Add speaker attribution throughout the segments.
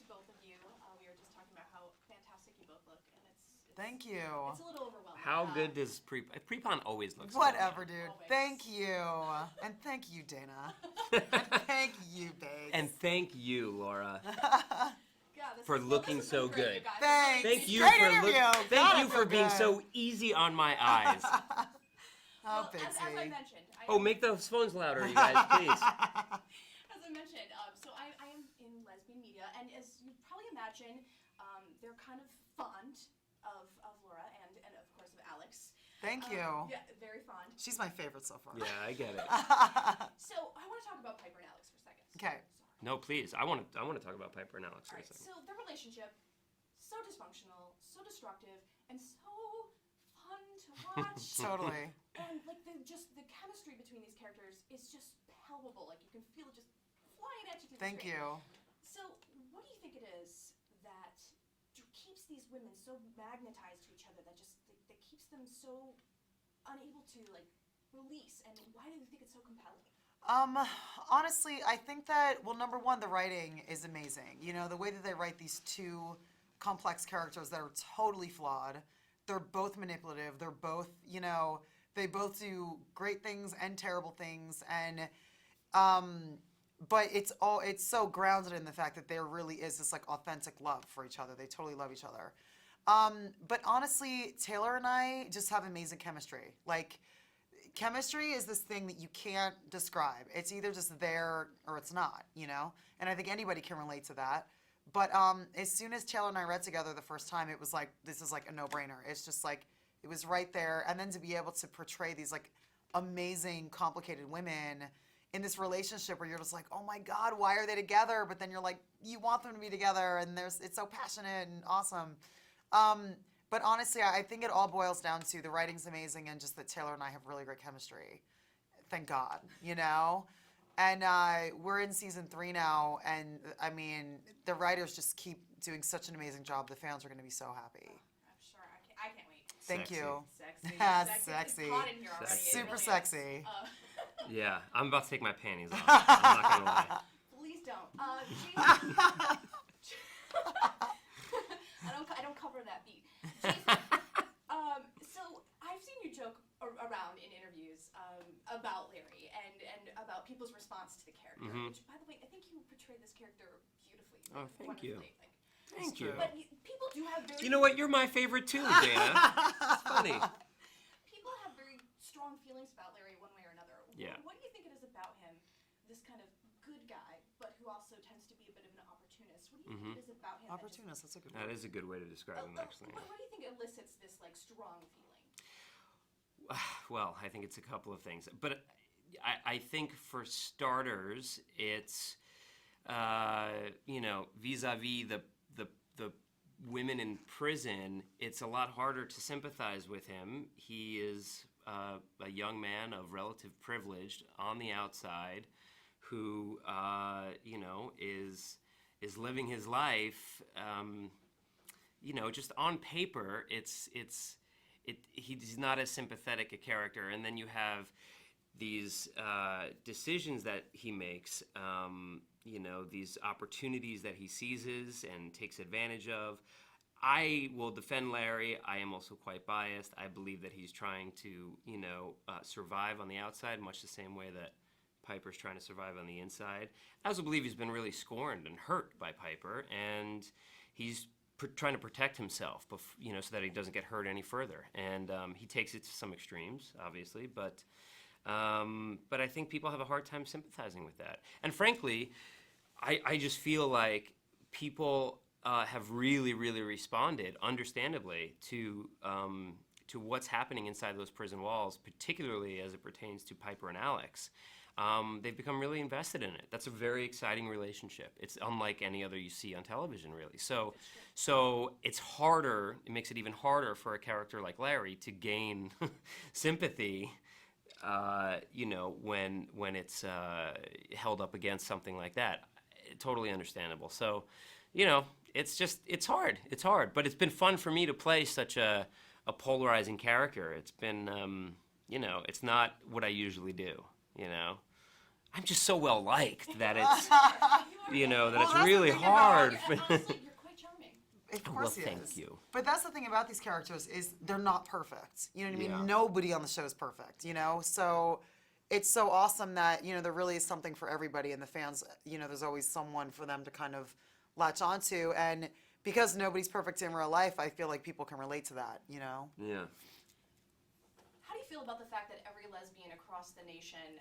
Speaker 1: both of you. We were just talking about how fantastic you both look, and it's
Speaker 2: Thank you.
Speaker 1: It's a little overwhelming.
Speaker 3: How good does Prepon always looks
Speaker 2: Whatever,
Speaker 3: good,
Speaker 2: dude.
Speaker 1: Always.
Speaker 2: Thank you. And thank you, Dana. And thank you, babes.
Speaker 3: And thank you, Laura,
Speaker 1: Yeah, this
Speaker 3: for
Speaker 1: is-
Speaker 3: looking
Speaker 1: this has
Speaker 3: so
Speaker 1: been great,
Speaker 3: good.
Speaker 1: you guys.
Speaker 2: Thanks.
Speaker 3: Thank you
Speaker 2: Great
Speaker 3: for
Speaker 2: interview.
Speaker 3: thank
Speaker 2: God, I
Speaker 3: you
Speaker 2: feel
Speaker 3: for being
Speaker 2: good.
Speaker 3: so easy on my eyes.
Speaker 2: Oh,
Speaker 1: Well, as I
Speaker 2: Bixie.
Speaker 1: mentioned,
Speaker 3: Oh, make those phones louder, you guys, please.
Speaker 1: As I mentioned, so I am in lesbian media, and as you probably imagine, they're kind of fond of Laura and of course of Alex.
Speaker 2: Thank you.
Speaker 1: Yeah, very fond.
Speaker 2: She's my favorite so far.
Speaker 3: Yeah, I get it.
Speaker 1: So I want to talk about Piper and Alex for a second.
Speaker 2: Okay.
Speaker 1: Sorry.
Speaker 3: No, please. I want to talk about Piper and Alex for
Speaker 1: All
Speaker 3: a
Speaker 1: right.
Speaker 3: second.
Speaker 1: So their relationship, so dysfunctional, so destructive, and so fun to watch.
Speaker 2: Totally.
Speaker 1: And like the chemistry between these characters is just palpable. Like you can feel it just flying at you through the
Speaker 2: Thank
Speaker 1: screen.
Speaker 2: you.
Speaker 1: So what do you think it is that keeps these women so magnetized to each other that keeps them so unable to like release? And why do you think it's so compelling?
Speaker 2: Honestly, I think that, well, number one, the writing is amazing. You know, the way that they write these two complex characters that are totally flawed. They're both manipulative. They're both, you know, they both do great things and terrible things. And, but it's so grounded in the fact that there really is this like authentic love for each other. They totally love each other. But honestly, Taylor and I just have amazing chemistry. Like, chemistry is this thing that you can't describe. It's either just there or it's not, you know? And I think anybody can relate to that. But as soon as Taylor and I read together the first time, it was like, this is like a no-brainer. It's just like, it was right there. And then to be able to portray these like amazing, complicated women in this relationship where you're just like, oh my God, why are they together? But then you're like, you want them to be together, and it's so passionate and awesome. But honestly, I think it all boils down to the writing's amazing and just that Taylor and I have really great chemistry. Thank God, you know? And we're in season 3 now, and I mean, the writers just keep doing such an amazing job. The fans are going to be so happy.
Speaker 1: I'm sure. I can't wait.
Speaker 2: Thank
Speaker 3: Sexy.
Speaker 2: you.
Speaker 1: Sexy.
Speaker 2: Sexy.
Speaker 1: It's hot in here already.
Speaker 3: Sexy.
Speaker 1: It
Speaker 2: Super
Speaker 1: really is.
Speaker 2: sexy.
Speaker 3: Yeah, I'm about to take my panties off. I'm not gonna lie.
Speaker 1: Please don't. I don't cover that beat. Jason, so I've seen you joke around in interviews about Larry and about people's response to the character.
Speaker 3: Mhm.
Speaker 1: Which, by the way, I think you portrayed this character beautifully.
Speaker 3: Oh, thank you.
Speaker 1: wonderfully, I think.
Speaker 3: Thank you.
Speaker 1: But people do have very.
Speaker 3: You know what? You're my favorite too, Dana. It's funny.
Speaker 1: People have very strong feelings about Larry one way or another.
Speaker 3: Yeah.
Speaker 1: What do you think it is about him, this kind of good guy, but who also tends to be a bit of an opportunist? What do you think it is about him?
Speaker 2: Opportunist, that's a good
Speaker 3: That
Speaker 2: word.
Speaker 3: is a good way to describe him, actually.
Speaker 1: What do you think elicits this like strong feeling?
Speaker 3: Well, I think it's a couple of things, but I think for starters, it's you know, vis-a-vis the women in prison, it's a lot harder to sympathize with him. He is a young man of relative privilege on the outside, who you know is living his life. You know, just on paper, he's not as sympathetic a character, and then you have these decisions that he makes, you know, these opportunities that he seizes and takes advantage of. I will defend Larry. I am also quite biased. I believe that he's trying to, you know, survive on the outside, much the same way that Piper's trying to survive on the inside. I also believe he's been really scorned and hurt by Piper, and he's trying to protect himself, you know, so that he doesn't get hurt any further. And he takes it to some extremes, obviously, but I think people have a hard time sympathizing with that. And frankly, I just feel like people have really, really responded, understandably, to what's happening inside those prison walls, particularly as it pertains to Piper and Alex. They've become really invested in it. That's a very exciting relationship. It's unlike any other you see on television, really. So it's harder, it makes it even harder for a character like Larry to gain sympathy, you know, when it's held up against something like that. Totally understandable. So, you know, it's hard. It's hard. But it's been fun for me to play such a polarizing character. It's been, you know, it's not what I usually do, you know. I'm just so well liked that it's that
Speaker 2: Well,
Speaker 3: it's
Speaker 2: that's the
Speaker 3: really
Speaker 2: thing about-
Speaker 3: hard.
Speaker 1: You're, honestly, you're quite charming.
Speaker 2: Of
Speaker 3: Well,
Speaker 2: course he
Speaker 3: thank
Speaker 2: is.
Speaker 3: you.
Speaker 2: But that's the thing about these characters is they're not perfect. You know what I mean?
Speaker 3: Yeah.
Speaker 2: Nobody on the show is perfect, So it's so awesome that, there really is something for everybody and the fans, there's always someone for them to kind of latch onto. And because nobody's perfect in real life, I feel like people can relate to that,
Speaker 3: Yeah.
Speaker 1: How do you feel about the fact that every lesbian across the nation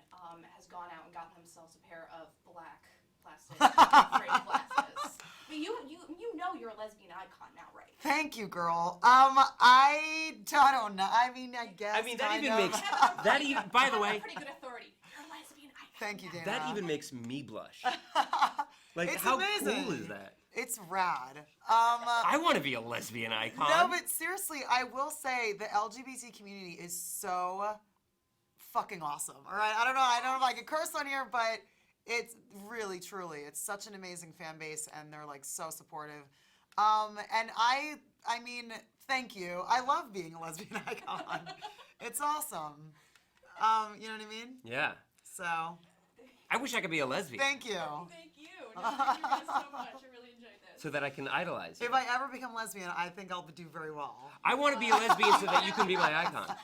Speaker 1: has gone out and gotten themselves a pair of black plastic frame glasses? I mean, you know you're a lesbian icon now, right?
Speaker 2: Thank you, girl. I don't know. I mean, I guess.
Speaker 3: I mean, that
Speaker 2: kind
Speaker 3: even
Speaker 2: of.
Speaker 3: makes that even. By the way,
Speaker 1: pretty good authority. You're a lesbian icon.
Speaker 2: Thank you, Dana.
Speaker 3: that even makes me blush. Like,
Speaker 2: It's
Speaker 3: how
Speaker 2: amazing.
Speaker 3: cool is that?
Speaker 2: It's rad.
Speaker 3: I want to be a lesbian icon.
Speaker 2: No, but seriously, I will say the LGBT community is so fucking awesome. All right, I don't know if I can curse on here, but it's really, truly, it's such an amazing fan base, and they're like so supportive. And I mean, thank you. I love being a lesbian icon. It's awesome. You know what I mean?
Speaker 3: Yeah.
Speaker 2: So,
Speaker 3: I wish I could be a lesbian
Speaker 2: thank you.
Speaker 1: Thank you. No, thank you guys so much. I really enjoyed this.
Speaker 3: so that I can idolize you.
Speaker 2: If I ever become lesbian, I think I'll do very well.
Speaker 3: I want to be a lesbian so that you can be my icon.